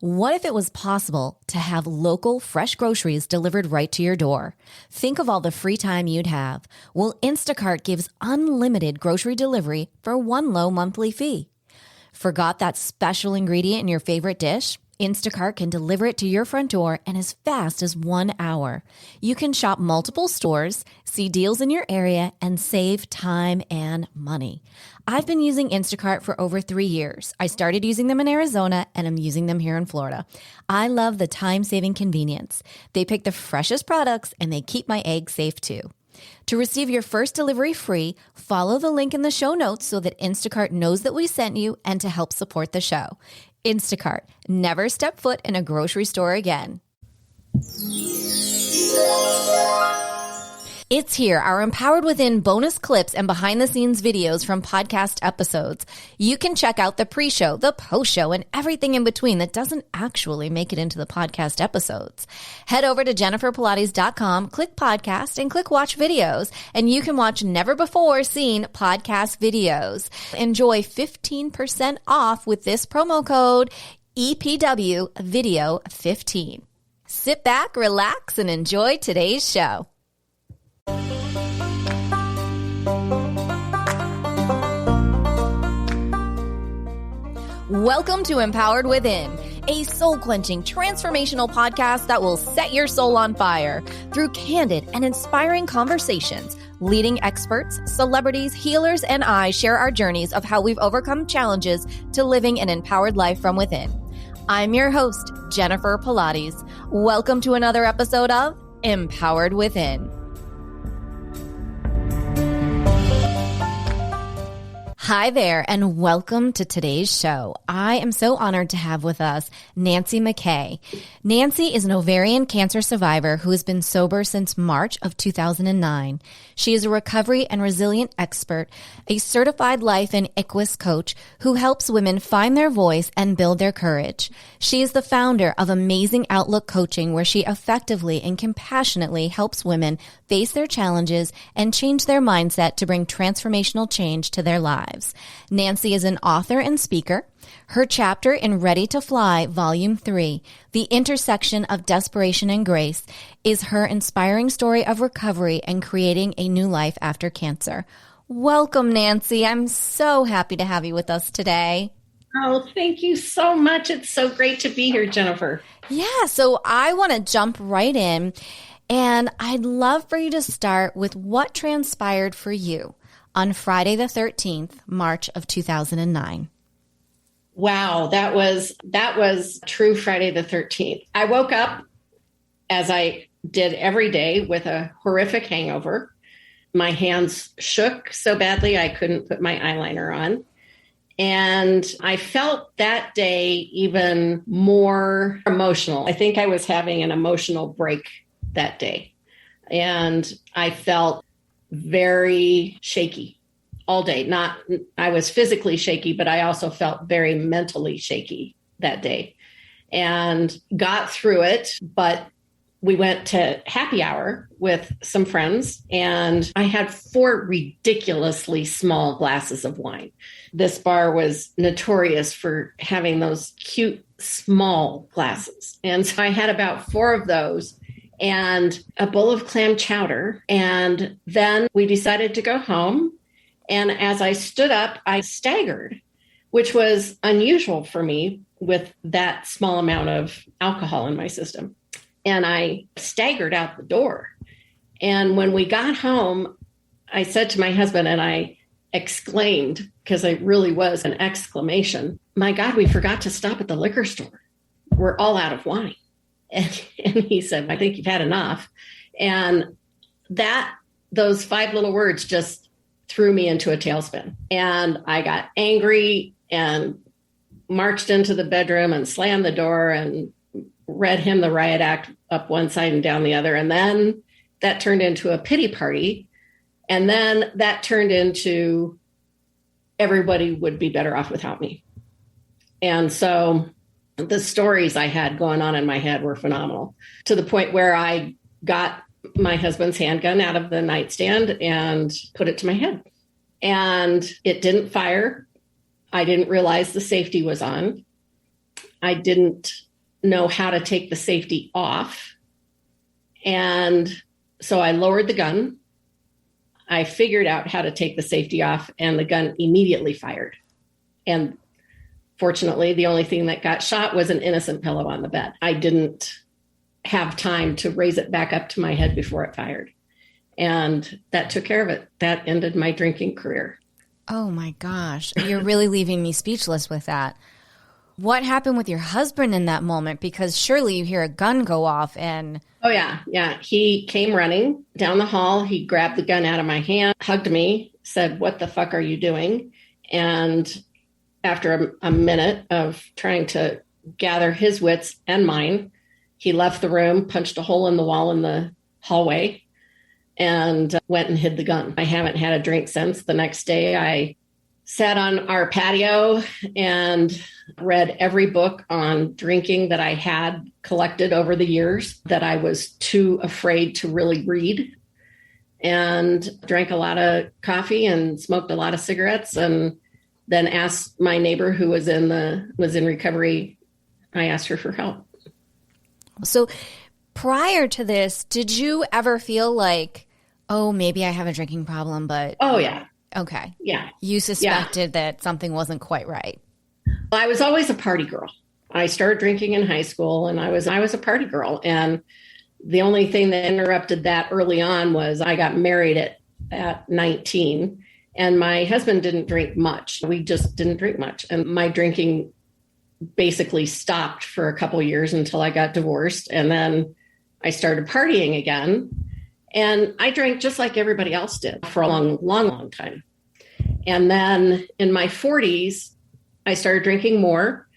What if it was possible to have local, fresh groceries delivered right to your door? Think of all the free time you'd have. Well, Instacart gives unlimited grocery delivery for one low monthly fee. Forgot that special ingredient in your favorite dish? Instacart can deliver it to your front door in as fast as 1 hour. You can shop multiple stores, see deals in your area, and save time and money. I've been using Instacart for over 3 years. I started using them in Arizona, and I'm using them here in Florida. I love the time-saving convenience. They pick the freshest products, and they keep my eggs safe too. To receive your first delivery free, follow the link in the show notes so that Instacart knows that we sent you and to help support the show. Instacart. Never step foot in a grocery store again. It's here, our Empowered Within bonus clips and behind-the-scenes videos from podcast episodes. You can check out the pre-show, the post-show, and everything in between that doesn't actually make it into the podcast episodes. Head over to jenniferpilates.com, click podcast, and click watch videos, and you can watch never-before-seen podcast videos. Enjoy 15% off with this promo code EPWVideo15. Sit back, relax, and enjoy today's show. Welcome to Empowered Within, a soul-quenching, transformational podcast that will set your soul on fire through candid and inspiring conversations. Leading experts, celebrities, healers, and I share our journeys of how we've overcome challenges to living an empowered life from within. I'm your host, Jennifer Pilates. Welcome to another episode of Empowered Within. Hi there, and welcome to today's show. I am so honored to have with us Nancy McKay. Nancy is an ovarian cancer survivor who has been sober since March of 2009. She is a recovery and resilient expert, a certified life and equus coach who helps women find their voice and build their courage. She is the founder of Amazing Outlook Coaching, where she effectively and compassionately helps women face their challenges and change their mindset to bring transformational change to their lives. Nancy is an author and speaker. Her chapter in Ready to Fly, Volume 3, The Intersection of Desperation and Grace, is her inspiring story of recovery and creating a new life after cancer. Welcome, Nancy. I'm so happy to have you with us today. Oh, thank you so much. It's so great to be here, Jennifer. Yeah, so I want to jump right in, and I'd love for you to start with what transpired for you on Friday the 13th, March of 2009. Wow, that was true Friday the 13th. I woke up, as I did every day, with a horrific hangover. My hands shook so badly I couldn't put my eyeliner on. And I felt that day even more emotional. I think I was having an emotional break that day. And I felt very shaky all day. I was physically shaky, but I also felt very mentally shaky that day and got through it. But we went to happy hour with some friends, and I had 4 ridiculously small glasses of wine. This bar was notorious for having those cute, small glasses. And so I had about 4 of those and a bowl of clam chowder. And then we decided to go home. And as I stood up, I staggered, which was unusual for me with that small amount of alcohol in my system. And I staggered out the door. And when we got home, I said to my husband, and I exclaimed, because it really was an exclamation, "My God, we forgot to stop at the liquor store. We're all out of wine." And he said, "I think you've had enough." And those 5 little words just threw me into a tailspin. And I got angry and marched into the bedroom and slammed the door and read him the riot act up one side and down the other. And then that turned into a pity party. And then that turned into everybody would be better off without me. And so the stories I had going on in my head were phenomenal, to the point where I got my husband's handgun out of the nightstand and put it to my head. And it didn't fire. I didn't realize the safety was on. I didn't know how to take the safety off. And so I lowered the gun. I figured out how to take the safety off, and the gun immediately fired. And fortunately, the only thing that got shot was an innocent pillow on the bed. I didn't have time to raise it back up to my head before it fired. And that took care of it. That ended my drinking career. Oh my gosh. You're really leaving me speechless with that. What happened with your husband in that moment? Because surely you hear a gun go off and... Oh, yeah. Yeah. He came running down the hall. He grabbed the gun out of my hand, hugged me, said, "What the fuck are you doing?" And after a minute of trying to gather his wits and mine, he left the room, punched a hole in the wall in the hallway, and went and hid the gun. I haven't had a drink since. The next day, I sat on our patio and read every book on drinking that I had collected over the years that I was too afraid to really read, and drank a lot of coffee and smoked a lot of cigarettes, and then asked my neighbor who was in recovery. I asked her for help. So prior to this, did you ever feel like, oh, maybe I have a drinking problem, but... Oh, yeah. Okay. Yeah. You suspected that something wasn't quite right. I was always a party girl. I started drinking in high school, and I was a party girl. And the only thing that interrupted that early on was I got married at 19, and my husband didn't drink much. We just didn't drink much. And my drinking basically stopped for a couple of years until I got divorced. And then I started partying again. And I drank just like everybody else did for a long time. And then in my 40s, I started drinking more.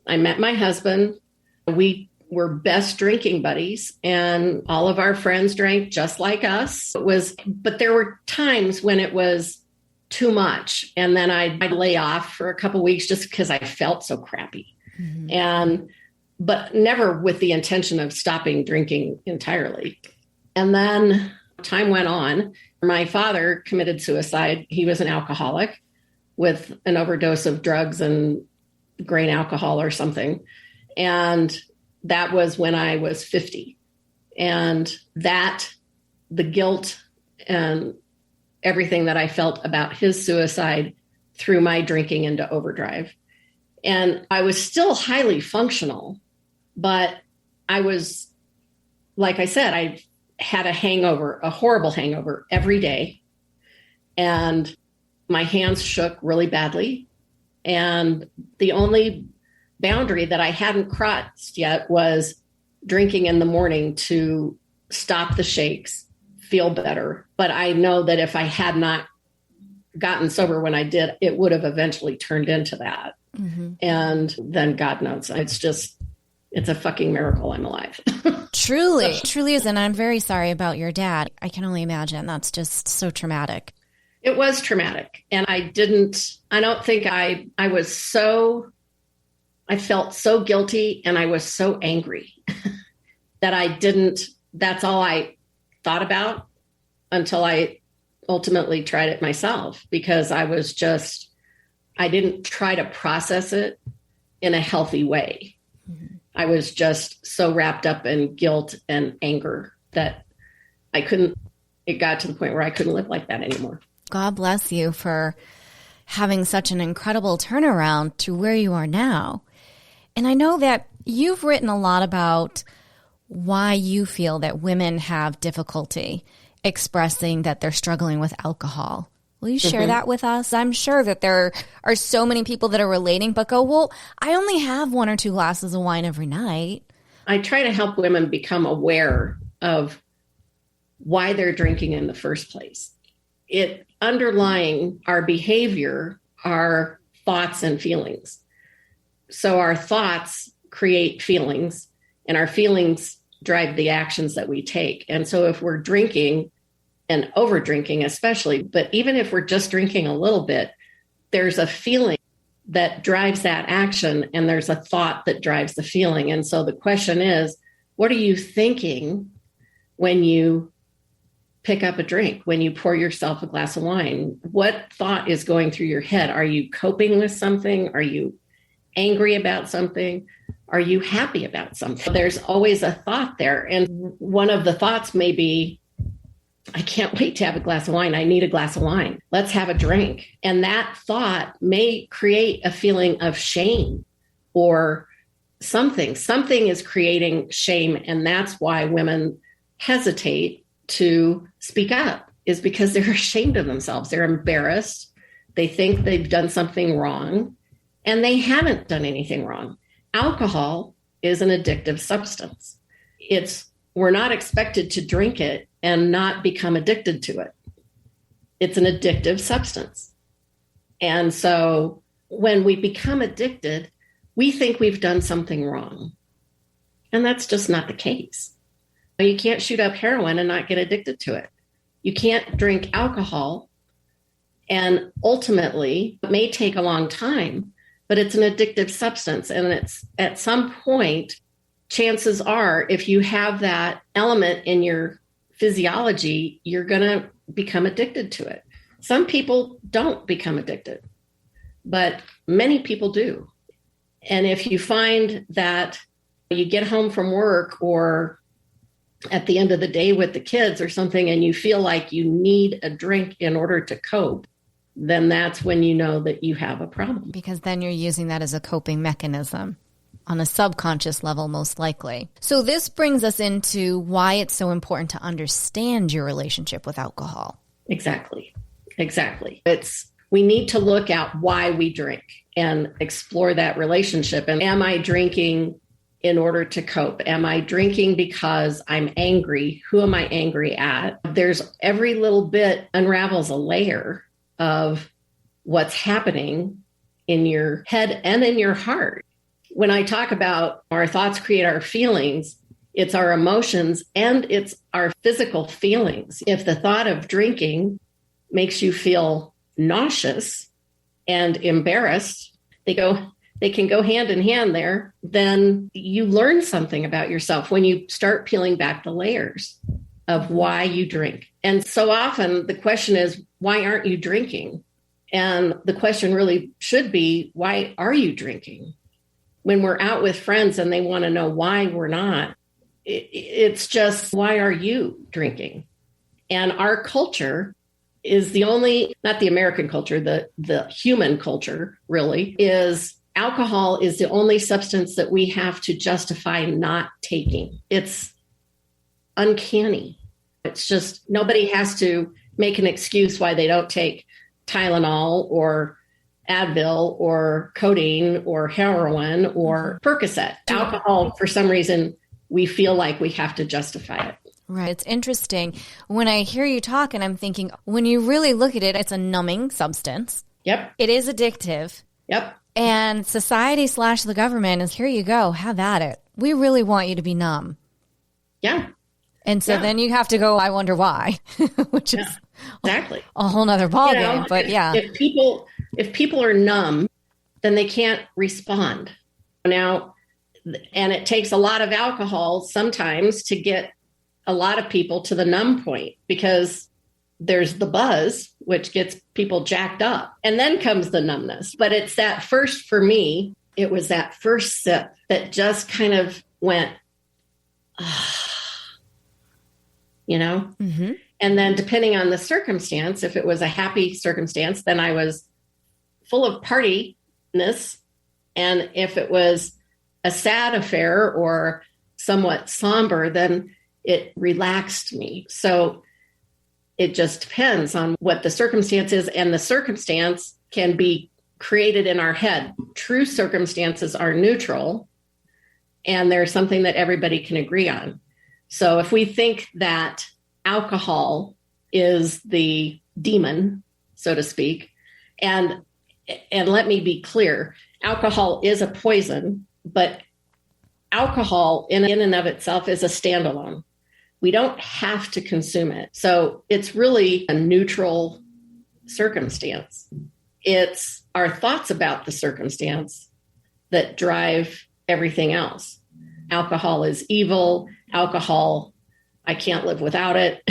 I met my husband. We were best drinking buddies, and all of our friends drank just like us. But there were times when it was too much. And then I'd lay off for a couple of weeks just because I felt so crappy. Mm-hmm. But never with the intention of stopping drinking entirely. And then time went on. My father committed suicide. He was an alcoholic with an overdose of drugs and grain alcohol or something. And that was when I was 50. And the guilt and everything that I felt about his suicide threw my drinking into overdrive. And I was still highly functional, but I was, like I said, I had a horrible hangover every day. And my hands shook really badly. And the only boundary that I hadn't crossed yet was drinking in the morning to stop the shakes, feel better. But I know that if I had not gotten sober when I did, it would have eventually turned into that. Mm-hmm. And then God knows, it's a fucking miracle I'm alive. Truly is. And I'm very sorry about your dad. I can only imagine. That's just so traumatic. It was traumatic. And I don't think I felt so guilty, and I was so angry that that's all I thought about until I ultimately tried it myself, because I didn't try to process it in a healthy way. Mm-hmm. I was just so wrapped up in guilt and anger that it got to the point where I couldn't live like that anymore. God bless you for having such an incredible turnaround to where you are now. And I know that you've written a lot about why you feel that women have difficulty expressing that they're struggling with alcohol. Will you share that with us? I'm sure that there are so many people that are relating, but go, well, I only have 1 or 2 glasses of wine every night. I try to help women become aware of why they're drinking in the first place. Underlying our behavior are thoughts and feelings. So our thoughts create feelings, and our feelings drive the actions that we take. And so if we're drinking, and over drinking especially, but even if we're just drinking a little bit, there's a feeling that drives that action, and there's a thought that drives the feeling. And so the question is, what are you thinking when you pick up a drink, when you pour yourself a glass of wine? What thought is going through your head? Are you coping with something? Are you angry about something? Are you happy about something? There's always a thought there. And one of the thoughts may be, I can't wait to have a glass of wine. I need a glass of wine. Let's have a drink. And that thought may create a feeling of shame or something. Something is creating shame. And that's why women hesitate to speak up, is because they're ashamed of themselves. They're embarrassed. They think they've done something wrong, and they haven't done anything wrong. Alcohol is an addictive substance. We're not expected to drink it and not become addicted to it. It's an addictive substance. And so when we become addicted, we think we've done something wrong. And that's just not the case. You can't shoot up heroin and not get addicted to it. You can't drink alcohol, and ultimately, it may take a long time, but it's an addictive substance. And it's at some point, chances are, if you have that element in your physiology, you're going to become addicted to it. Some people don't become addicted, but many people do. And if you find that you get home from work or at the end of the day with the kids or something, and you feel like you need a drink in order to cope, then that's when you know that you have a problem. Because then you're using that as a coping mechanism on a subconscious level, most likely. So this brings us into why it's so important to understand your relationship with alcohol. Exactly. We need to look at why we drink and explore that relationship. And am I drinking in order to cope? Am I drinking because I'm angry? Who am I angry at? There's every little bit unravels a layer of what's happening in your head and in your heart. When I talk about our thoughts create our feelings, it's our emotions and it's our physical feelings. If the thought of drinking makes you feel nauseous and embarrassed, they can go hand in hand there, then you learn something about yourself when you start peeling back the layers of why you drink. And so often the question is, why aren't you drinking? And the question really should be, why are you drinking? When we're out with friends and they want to know why we're not, it's just, why are you drinking? And our culture is the only, not the American culture, the human culture really, is alcohol is the only substance that we have to justify not taking. It's uncanny. It's just, nobody has to make an excuse why they don't take Tylenol or Advil or codeine or heroin or Percocet. Alcohol, for some reason, we feel like we have to justify it. Right. It's interesting. When I hear you talk and I'm thinking, when you really look at it, it's a numbing substance. Yep. It is addictive. Yep. And society / the government is, here you go, have at it. We really want you to be numb. Yeah. And so then you have to go, I wonder why, which is exactly a whole nother ballgame. But if people are numb, then they can't respond. Now, and it takes a lot of alcohol sometimes to get a lot of people to the numb point, because there's the buzz, which gets people jacked up, and then comes the numbness. But it's that first, for me, it was that first sip that just kind of went, Mm-hmm. And then depending on the circumstance, if it was a happy circumstance, then I was full of partiness. And if it was a sad affair or somewhat somber, then it relaxed me. So it just depends on what the circumstance is. And the circumstance can be created in our head. True circumstances are neutral, and there's something that everybody can agree on. So if we think that alcohol is the demon, so to speak, and let me be clear, alcohol is a poison, but alcohol in and of itself is a standalone. We don't have to consume it. So it's really a neutral circumstance. It's our thoughts about the circumstance that drive everything else. Alcohol is evil. Alcohol, I can't live without it.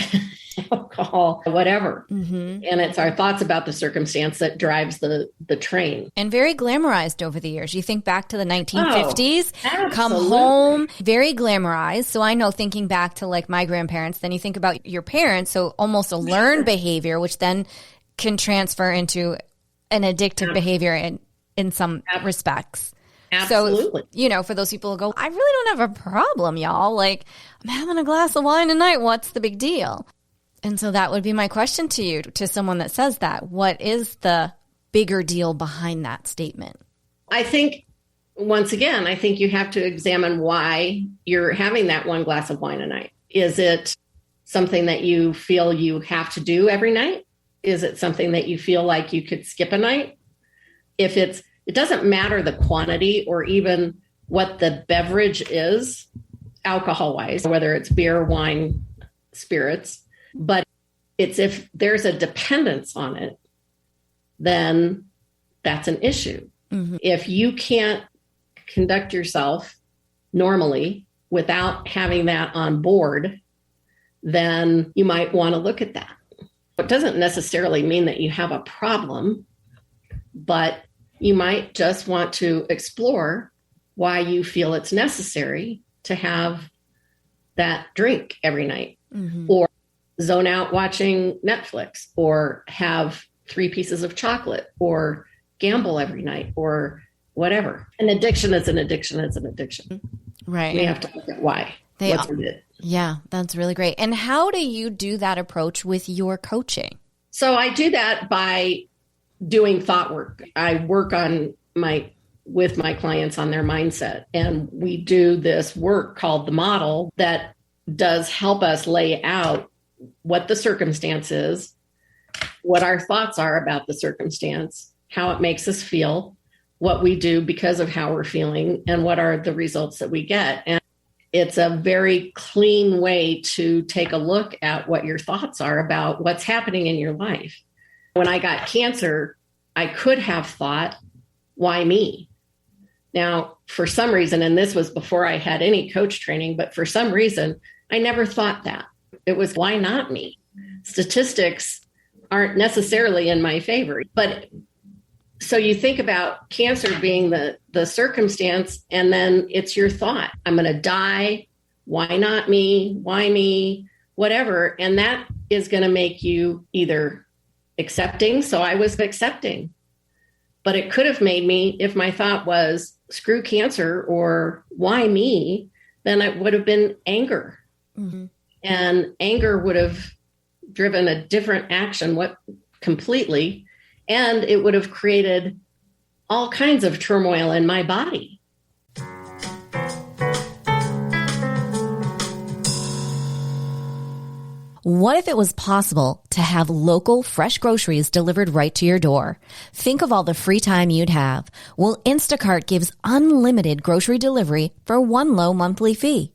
alcohol, whatever. And it's our thoughts about the circumstance that drives the train. And very glamorized over the years. You think back to the 1950s, come absolutely. home, very glamorized. So I know, thinking back to like my grandparents, then you think about your parents. So almost a learned behavior, which then can transfer into an addictive behavior in some respects. Absolutely. So, for those people who go, I really don't have a problem, y'all. Like, I'm having a glass of wine tonight. What's the big deal? And so that would be my question to you, to someone that says that. What is the bigger deal behind that statement? I think, once again, you have to examine why you're having that one glass of wine a night. Is it something that you feel you have to do every night? Is it something that you feel like you could skip a night? It doesn't matter the quantity or even what the beverage is, alcohol-wise, whether it's beer, wine, spirits, but it's if there's a dependence on it, then that's an issue. If you can't conduct yourself normally without having that on board, then you might want to look at that. It doesn't necessarily mean that you have a problem, but you might just want to explore why you feel it's necessary to have that drink every night, or zone out watching Netflix, or have 3 pieces of chocolate, or gamble every night, or whatever. An addiction is an addiction is an addiction. Right. We have to look at why. What's it? Yeah, that's really great. And how do you do that approach with your coaching? So I do that by doing thought work. I work with my clients on their mindset, and we do this work called the model that does help us lay out what the circumstance is, what our thoughts are about the circumstance, how it makes us feel, what we do because of how we're feeling, and what are the results that we get. And it's a very clean way to take a look at what your thoughts are about what's happening in your life. When I got cancer, I could have thought, why me? Now, for some reason, and this was before I had any coach training, but for some reason, I never thought that. It was, why not me? Statistics aren't necessarily in my favor. But so you think about cancer being the circumstance, and then it's your thought. I'm going to die. Why not me? Why me? Whatever. And that is going to make you either accepting. So I was accepting. But it could have made me, if my thought was screw cancer or why me, then it would have been anger. And anger would have driven a different action completely. And it would have created all kinds of turmoil in my body. What if it was possible to have local fresh groceries delivered right to your door? Think of all the free time you'd have. Well, Instacart gives unlimited grocery delivery for one low monthly fee.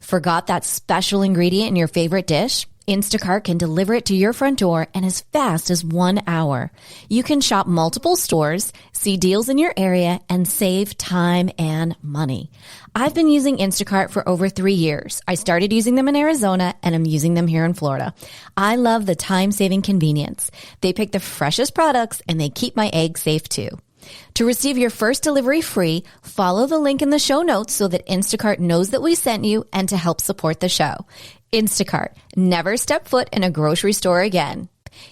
Forgot that special ingredient in your favorite dish? Instacart can deliver it to your front door in as fast as 1 hour. You can shop multiple stores, see deals in your area, and save time and money. I've been using Instacart for over 3 years. I started using them in Arizona, and I'm using them here in Florida. I love the time-saving convenience. They pick the freshest products, and they keep my eggs safe too. To receive your first delivery free, follow the link in the show notes so that Instacart knows that we sent you and to help support the show. Instacart. Never step foot in a grocery store again.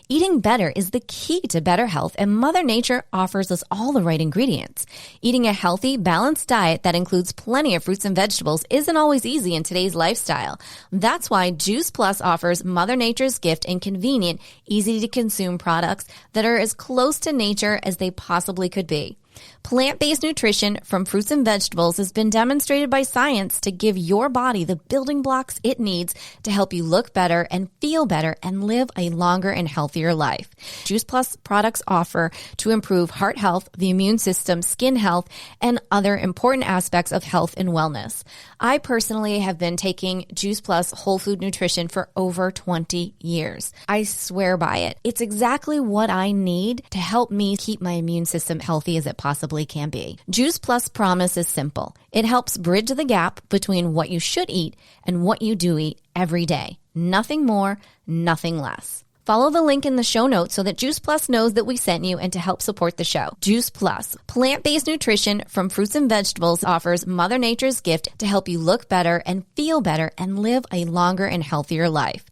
Eating better is the key to better health, and Mother Nature offers us all the right ingredients. Eating a healthy, balanced diet that includes plenty of fruits and vegetables isn't always easy in today's lifestyle. That's why Juice Plus offers Mother Nature's gift in convenient, easy-to-consume products that are as close to nature as they possibly could be. Plant-based nutrition from fruits and vegetables has been demonstrated by science to give your body the building blocks it needs to help you look better and feel better and live a longer and healthier life. Juice Plus products offer to improve heart health, the immune system, skin health, and other important aspects of health and wellness. I personally have been taking Juice Plus whole food nutrition for over 20 years. I swear by it. It's exactly what I need to help me keep my immune system healthy as it possibly can be. Juice Plus promise is simple. It helps bridge the gap between what you should eat and what you do eat every day. Nothing more, nothing less. Follow the link in the show notes so that Juice Plus knows that we sent you and to help support the show. Juice Plus, plant-based nutrition from fruits and vegetables, offers Mother Nature's gift to help you look better and feel better and live a longer and healthier life.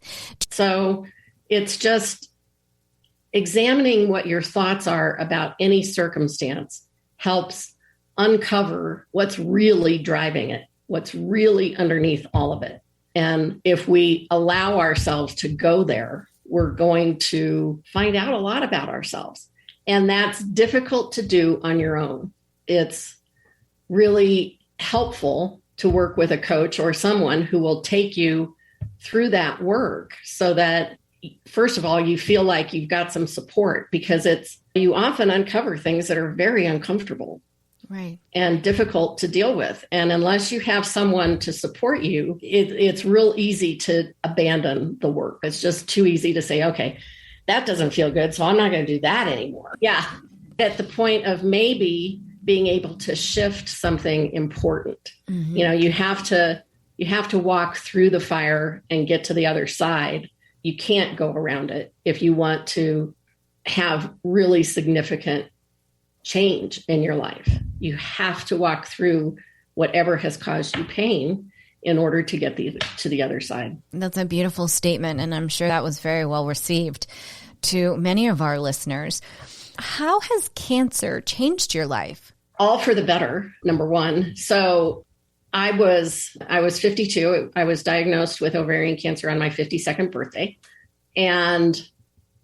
So it's just examining what your thoughts are about any circumstance helps uncover what's really driving it, what's really underneath all of it. And if we allow ourselves to go there, we're going to find out a lot about ourselves. And that's difficult to do on your own. It's really helpful to work with a coach or someone who will take you through that work so that, first of all, you feel like you've got some support, because you often uncover things that are very uncomfortable. Right. And difficult to deal with. And unless you have someone to support you, it's real easy to abandon the work. It's just too easy to say, okay, that doesn't feel good, so I'm not going to do that anymore. Yeah. At the point of maybe being able to shift something important. Mm-hmm. You have to walk through the fire and get to the other side. You can't go around it if you want to have really significant change in your life. You have to walk through whatever has caused you pain in order to get to the other side. That's a beautiful statement, and I'm sure that was very well received to many of our listeners. How has cancer changed your life? All for the better, number one. So I was 52. I was diagnosed with ovarian cancer on my 52nd birthday. And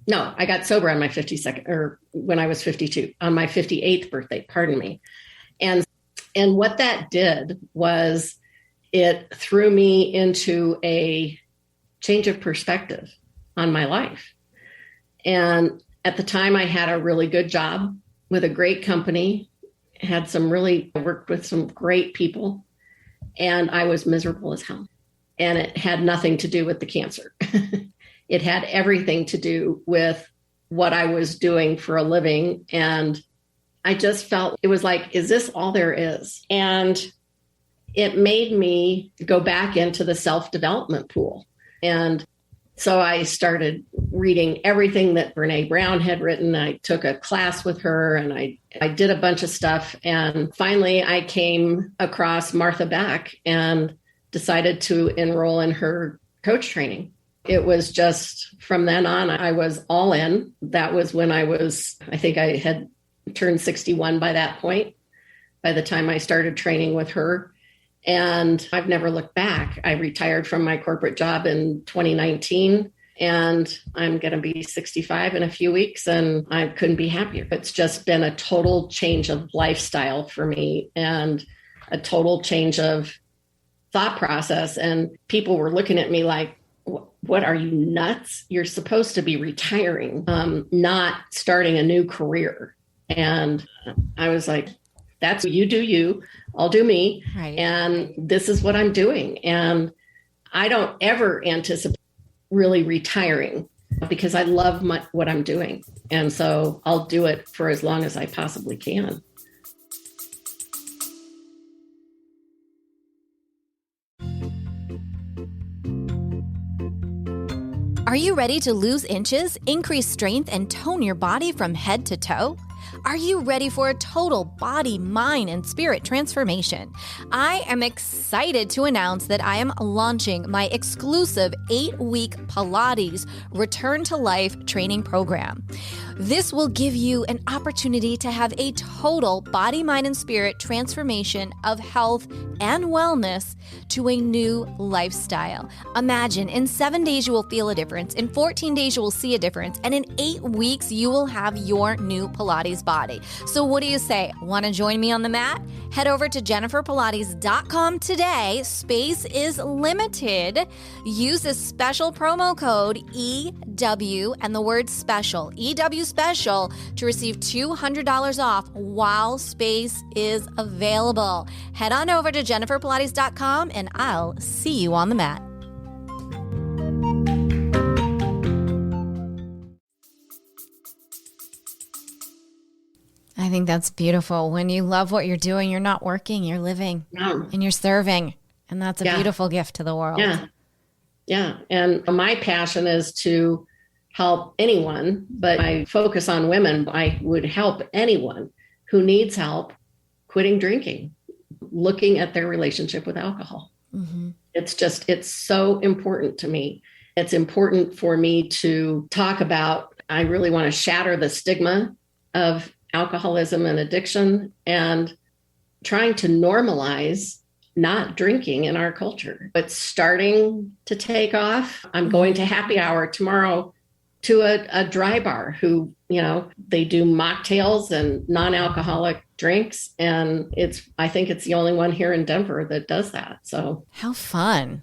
no, I got sober on my 52nd, or when I was 52, on my 58th birthday, pardon me. And what that did was it threw me into a change of perspective on my life. And at the time, I had a really good job with a great company, worked with some great people, and I was miserable as hell. And it had nothing to do with the cancer. It had everything to do with what I was doing for a living. And I just felt it was like, is this all there is? And it made me go back into the self-development pool. And so I started reading everything that Brene Brown had written. I took a class with her, and I did a bunch of stuff. And finally, I came across Martha Beck and decided to enroll in her coach training. It was just from then on, I was all in. That was when I think I had turned 61 by that point, by the time I started training with her. And I've never looked back. I retired from my corporate job in 2019, and I'm going to be 65 in a few weeks, and I couldn't be happier. It's just been a total change of lifestyle for me, and a total change of thought process. And people were looking at me like, what, are you nuts? You're supposed to be retiring, not starting a new career. And I was like, that's what you do, you, I'll do me. Right. And this is what I'm doing. And I don't ever anticipate really retiring, because I love what I'm doing. And so I'll do it for as long as I possibly can. Are you ready to lose inches, increase strength, and tone your body from head to toe? Are you ready for a total body, mind, and spirit transformation? I am excited to announce that I am launching my exclusive 8-week Pilates Return to Life training program. This will give you an opportunity to have a total body, mind, and spirit transformation of health and wellness to a new lifestyle. Imagine in 7 days you will feel a difference, in 14 days you will see a difference, and in 8 weeks you will have your new Pilates body. So what do you say? Want to join me on the mat? Head over to jenniferpilates.com today. Space is limited. Use this special promo code EW and the word special, EW special, to receive $200 off while space is available. Head on over to jenniferpilates.com and I'll see you on the mat. I think that's beautiful. When you love what you're doing, you're not working, you're living, and you're serving. And that's a beautiful gift to the world. Yeah. Yeah. And my passion is to help anyone, but I focus on women. I would help anyone who needs help quitting drinking, looking at their relationship with alcohol. Mm-hmm. It's so important to me. It's important for me to talk about. I really want to shatter the stigma of alcoholism and addiction and trying to normalize not drinking in our culture. It's starting to take off. I'm going to happy hour tomorrow to a dry bar who, they do mocktails and non-alcoholic drinks. And I think it's the only one here in Denver that does that. So how fun.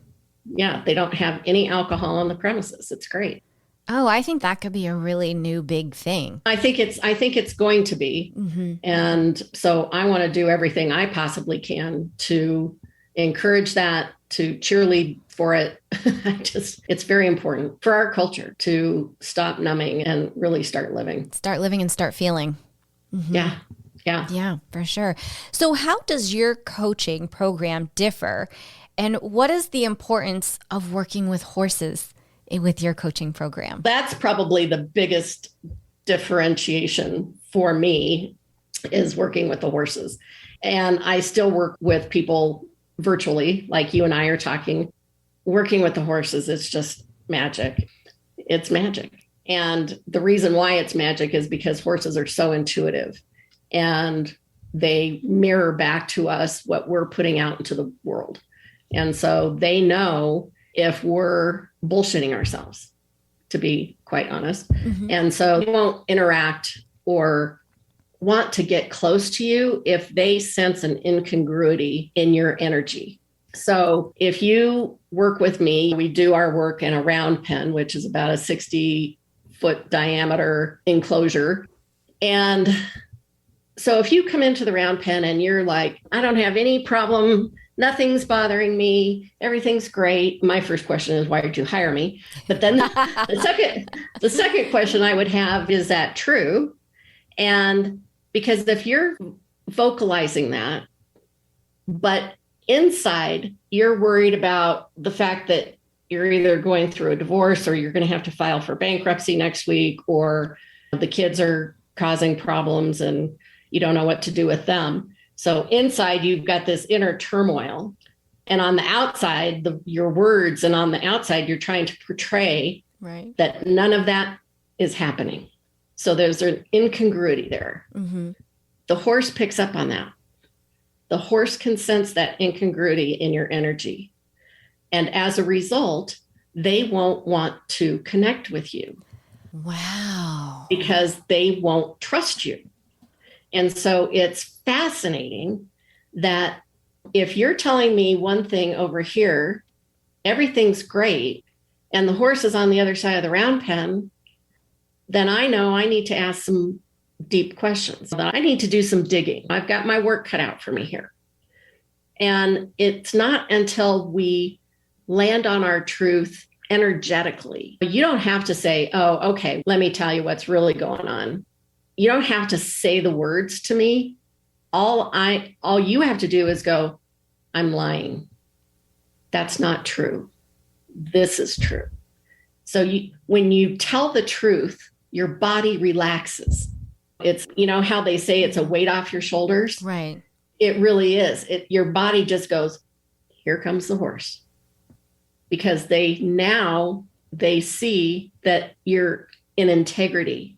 Yeah, they don't have any alcohol on the premises. It's great. Oh, I think that could be a really new big thing. I think it's going to be. Mm-hmm. And so I want to do everything I possibly can to encourage that, to cheerlead for it. It's very important for our culture to stop numbing and really start living. Start living and start feeling. Mm-hmm. Yeah. Yeah, for sure. So how does your coaching program differ? And what is the importance of working with horses with your coaching program? That's probably the biggest differentiation for me, is working with the horses. And I still work with people virtually, like you and I are talking. Working with the horses is just magic. It's magic. And the reason why it's magic is because horses are so intuitive and they mirror back to us what we're putting out into the world. And so they know if we're bullshitting ourselves, to be quite honest. Mm-hmm. And so they won't interact or want to get close to you if they sense an incongruity in your energy. So if you work with me, we do our work in a round pen, which is about a 60-foot diameter enclosure. And so if you come into the round pen and you're like, I don't have any problem, nothing's bothering me, everything's great. My first question is, why did you hire me? But then the second question I would have, is that true? And because if you're vocalizing that, but inside you're worried about the fact that you're either going through a divorce or you're going to have to file for bankruptcy next week, or the kids are causing problems and you don't know what to do with them. So inside you've got this inner turmoil, and on the outside, your words, and on the outside, you're trying to portray that none of that is happening. So there's an incongruity there. Mm-hmm. The horse picks up on that. The horse can sense that incongruity in your energy. And as a result, they won't want to connect with you. Wow. Because they won't trust you. And so it's fascinating that if you're telling me one thing over here, everything's great, and the horse is on the other side of the round pen, then I know I need to ask some deep questions. I need to do some digging. I've got my work cut out for me here. And it's not until we land on our truth energetically. You don't have to say, oh, okay, let me tell you what's really going on. You don't have to say the words to me. All you have to do is go, I'm lying. That's not true. This is true. So when you tell the truth, your body relaxes. It's, how they say it's a weight off your shoulders. Right. It really is. Your body just goes, here comes the horse. Because they see that you're in integrity.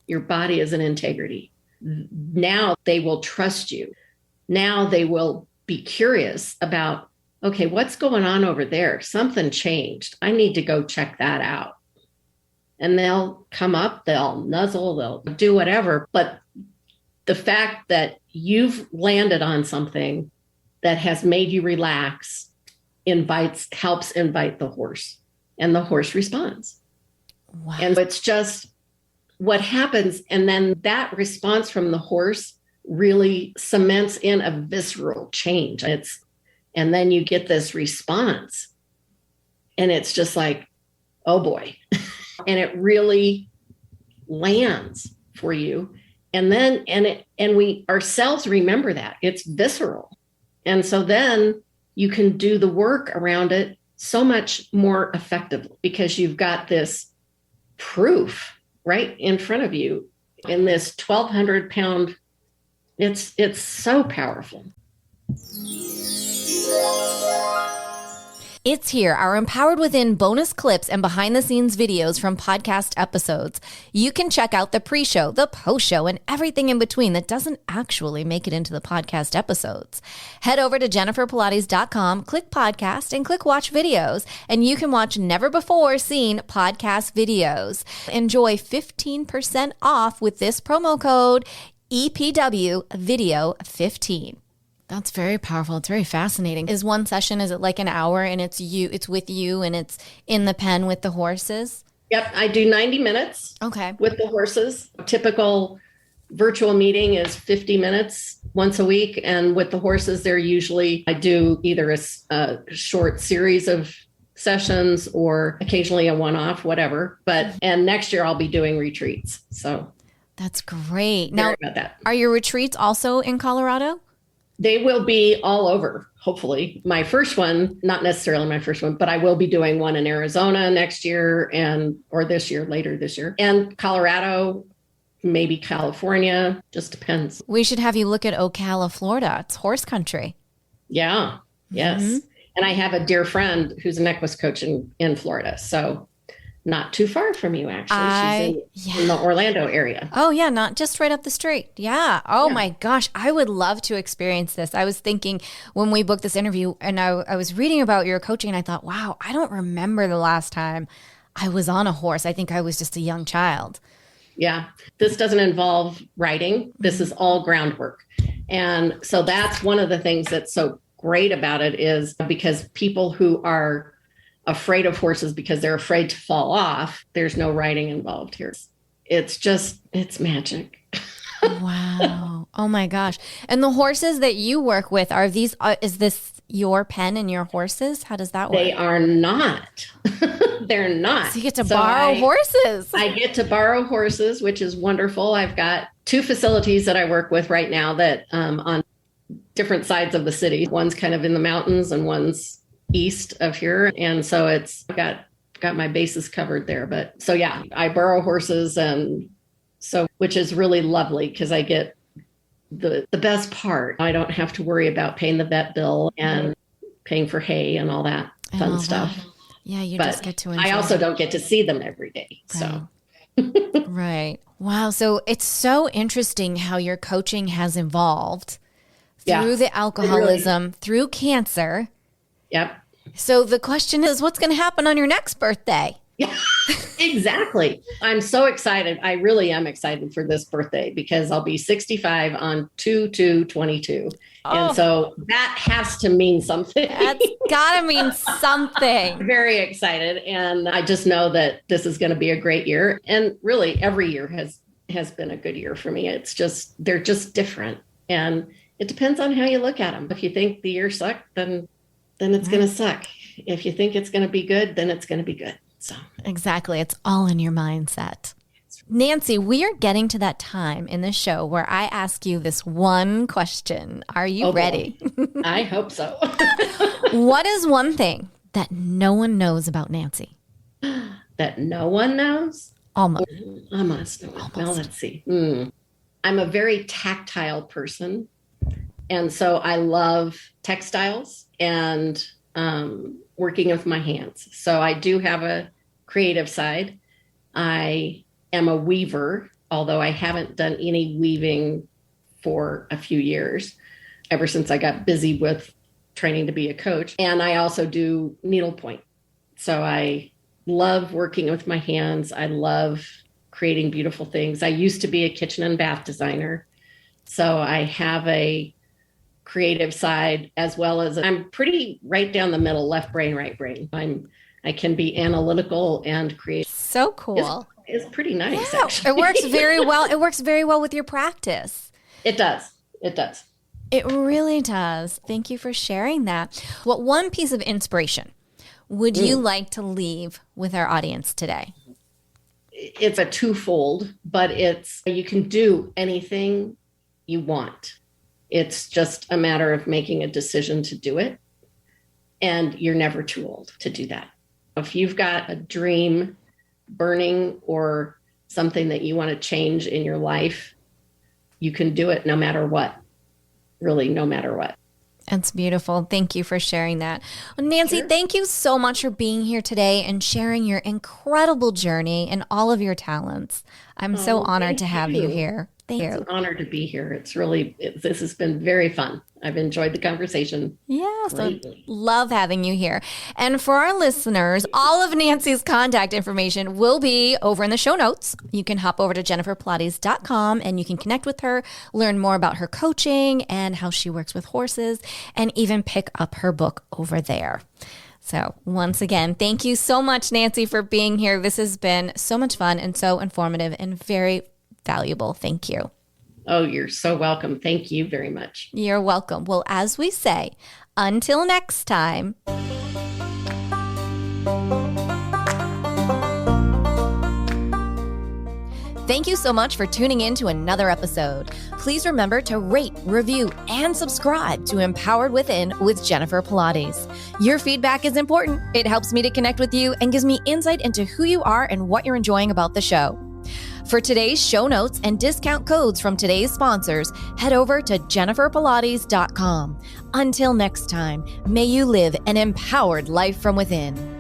Your body is in integrity. Now they will trust you. Now they will be curious about, okay, what's going on over there? Something changed. I need to go check that out. And they'll come up, they'll nuzzle, they'll do whatever. But the fact that you've landed on something that has made you relax helps invite the horse, and the horse responds. Wow. And it's just what happens. And then that response from the horse really cements in a visceral change. And then you get this response, and it's just like, oh boy. And it really lands for you. And then, and we ourselves remember that it's visceral. And so then you can do the work around it so much more effective because you've got this proof right in front of you in this 1,200 pound. It's so powerful. It's here, our Empowered Within bonus clips and behind the scenes videos from podcast episodes. You can check out the pre-show, the post-show, and everything in between that doesn't actually make it into the podcast episodes. Head over to jenniferpilates.com, click podcast, and click watch videos, and you can watch never before seen podcast videos. Enjoy 15% off with this promo code EPW Video 15. That's very powerful. It's very fascinating. Is one session, is it like an hour and it's with you and it's in the pen with the horses? Yep. I do 90 minutes with the horses. A typical virtual meeting is 50 minutes once a week. And with the horses, I do either a short series of sessions or occasionally a one-off, whatever. And next year I'll be doing retreats. So that's great. Now, about that. Are your retreats also in Colorado? They will be all over, hopefully. My first one, not necessarily my first one, but I will be doing one in Arizona next year or later this year. And Colorado, maybe California, just depends. We should have you look at Ocala, Florida. It's horse country. Yeah, yes. Mm-hmm. And I have a dear friend who's an equus coach in Florida. So not too far from you, actually. She's in the Orlando area. Oh, yeah. Not just right up the street. Yeah. Oh, my gosh. I would love to experience this. I was thinking when we booked this interview and I was reading about your coaching and I thought, wow, I don't remember the last time I was on a horse. I think I was just a young child. Yeah. This doesn't involve riding. This is all groundwork. And so that's one of the things that's so great about it is because people who are afraid of horses because they're afraid to fall off, there's no riding involved here. It's magic. Wow. Oh my gosh. And the horses that you work with, is this your pen and your horses? How does that work? They are not. They're not. So you get to borrow horses. I get to borrow horses, which is wonderful. I've got 2 facilities that I work with right now that on different sides of the city. One's kind of in the mountains and one's east of here. And so it's got my bases covered there. But so, yeah, I borrow horses which is really lovely because I get the best part. I don't have to worry about paying the vet bill and paying for hay and all that fun stuff. That. Yeah. Just get to enjoy. I also don't get to see them every day. So. Right. Wow. So it's so interesting how your coaching has evolved through the alcoholism, through cancer. Yep. So the question is, what's going to happen on your next birthday? Yeah, exactly. I'm so excited. I really am excited for this birthday because I'll be 65 on 2/2/22. And so that has to mean something. That's got to mean something. Very excited. And I just know that this is going to be a great year. And really every year has been a good year for me. They're just different. And it depends on how you look at them. If you think the year sucked, then it's going to suck. If you think it's going to be good, then it's going to be good. So exactly. It's all in your mindset. Nancy, we are getting to that time in the show where I ask you this one question. Are you ready? I hope so. What is one thing that no one knows about Nancy? That no one knows? Almost. Well, let's see. I'm a very tactile person. And so I love textiles and working with my hands. So I do have a creative side. I am a weaver, although I haven't done any weaving for a few years, ever since I got busy with training to be a coach. And I also do needlepoint. So I love working with my hands. I love creating beautiful things. I used to be a kitchen and bath designer. So I have a creative side as well as I'm pretty right down the middle, left brain, right brain. I can be analytical and creative. So cool. It's pretty nice. Yeah, actually. It works very well. It works very well with your practice. It does. It really does. Thank you for sharing that. What one piece of inspiration would you like to leave with our audience today? It's a twofold, but you can do anything you want. It's just a matter of making a decision to do it. And you're never too old to do that. If you've got a dream burning or something that you want to change in your life, you can do it no matter what, really, no matter what. That's beautiful. Thank you for sharing that. Well, Nancy, Thank you so much for being here today and sharing your incredible journey and all of your talents. I'm so honored to have you here. Thank you. It's an honor to be here. This has been very fun. I've enjoyed the conversation. Yes, I love having you here. And for our listeners, all of Nancy's contact information will be over in the show notes. You can hop over to jenniferpilates.com and you can connect with her, learn more about her coaching and how she works with horses, and even pick up her book over there. So once again, thank you so much, Nancy, for being here. This has been so much fun and so informative and very valuable. Thank you. Oh, you're so welcome. Thank you very much. You're welcome. Well, as we say, until next time. Thank you so much for tuning in to another episode. Please remember to rate, review, and subscribe to Empowered Within with Jennifer Pilates. Your feedback is important. It helps me to connect with you and gives me insight into who you are and what you're enjoying about the show. For today's show notes and discount codes from today's sponsors, head over to jenniferpilates.com. Until next time, may you live an empowered life from within.